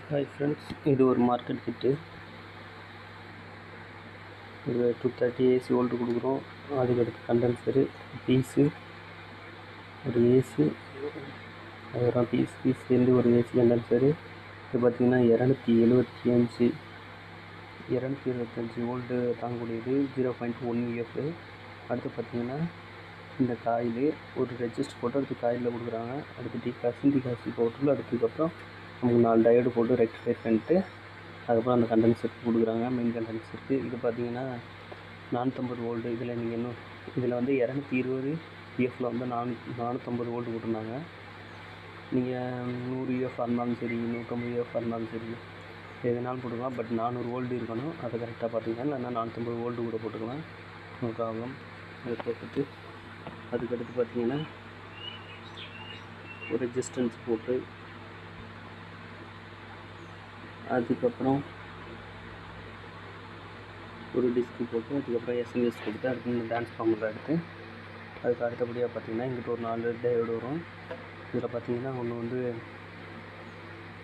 Hi friends, இது ஒரு market கிட்டு. ஒரு 230 ஏசி வோல்ட்டு கொடுக்குறோம். அதுக்கடுத்து கண்டென்சரு, பீஸு, ஒரு ஏசி, அதுக்கப்புறம் பீஸ் சேர்ந்து ஒரு ஏசி கண்டென்சரு. இது பார்த்திங்கன்னா 275 வோல்ட்டு தாங்கக்கூடியது, 0.1 EF. அடுத்து பார்த்திங்கன்னா இந்த காயிலு ஒரு ரெஜிஸ்டர் போட்டு அடுத்து காயிலில் கொடுக்குறாங்க. அடுத்து டிகாசி போட்டு அதுக்கப்புறம் நமக்கு 4 டயோடு போட்டு ரெக்டிஃபை பண்ணிட்டு அதுக்கப்புறம் அந்த கண்டென்சருக்கு கொடுக்குறாங்க, மெயின் கண்டென்சருக்கு. இது பார்த்திங்கன்னா 450 வோல்ட்டு. இதில் வந்து 220 EFல வந்து 450 வோல்ட்டு போட்டிருந்தாங்க. நீங்கள் 100 EF இருந்தாலும் சரி, 150 EF இருந்தாலும் சரி, எதுனாலும் போட்டுக்கலாம். பட் 400 வோல்ட்டு இருக்கணும். அதை கரெக்டாக பார்த்துக்கலாம். இல்லைன்னா 450 வோல்ட்டு கூட போட்டுக்கலாம், நோ ப்ராப்ளம். அதை போட்டுட்டு அதுக்கடுத்து பார்த்திங்கன்னா ஒரு ரெசிஸ்டன்ஸ் போட்டு அதுக்கப்புறம் ஒரு டிஸ்க்கு போட்டு அதுக்கப்புறம் எஸ்எம்எஸ் கொடுத்து அதுக்கு இந்த டிரான்ஸ்ஃபார்மர் எடுத்து அதுக்கு அடுத்தபடியாக பார்த்திங்கன்னா இங்கிட்ட ஒரு 4 டயோடு வரும். இதில் பார்த்திங்கன்னா ஒன்று வந்து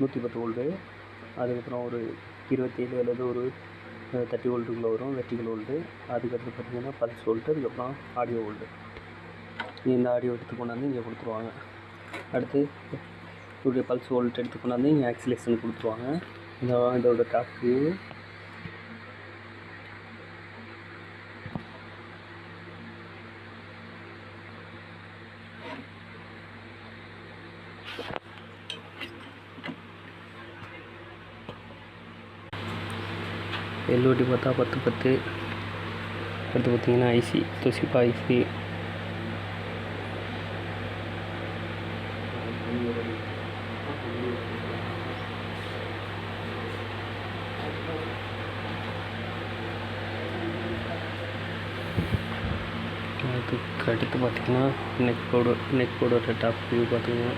110 வோல்ட்டு, அதுக்கப்புறம் ஒரு 27 அல்லது ஒரு 30 வோல்ட்டுக்குள்ளே வரும் வெர்டிகல் வோல்ட்டு. அதுக்கடுத்து பார்த்திங்கன்னா பல்ஸ் வோல்ட்டு, அதுக்கப்புறம் ஆடியோ வோல்ட்டு. இந்த ஆடியோ எடுத்து கொண்டாந்து இங்கே கொடுத்துருவாங்க. அடுத்து இதோடைய பல்ஸ் வோல்ட் எடுத்து கொண்டாந்து இங்கே ஆக்சிலேஷன் கொடுத்துருவாங்க. இதோட டாப் வியூ. எல்ஓடி பார்த்தா 1010. அடுத்து பார்த்திங்கன்னா ஐசி, தொசிப்பா ஐசி. அதுக்கு அடுத்து பார்த்திங்கன்னா நெக் போர்டோட டாப் வியூ பார்த்திங்கன்னா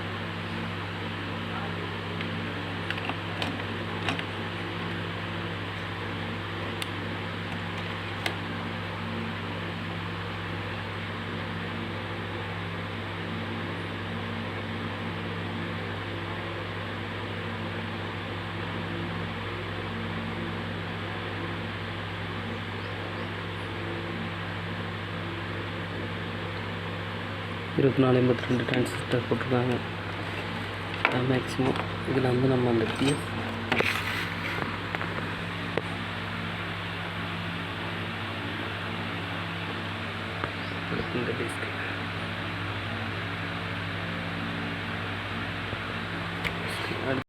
இருபத்தி 482 டிரான்சிஸ்டர் போட்டிருக்காங்க மேக்ஸிமம். இதில் வந்து நம்ம அந்த பிஎஃப் இந்த டிஸ்க்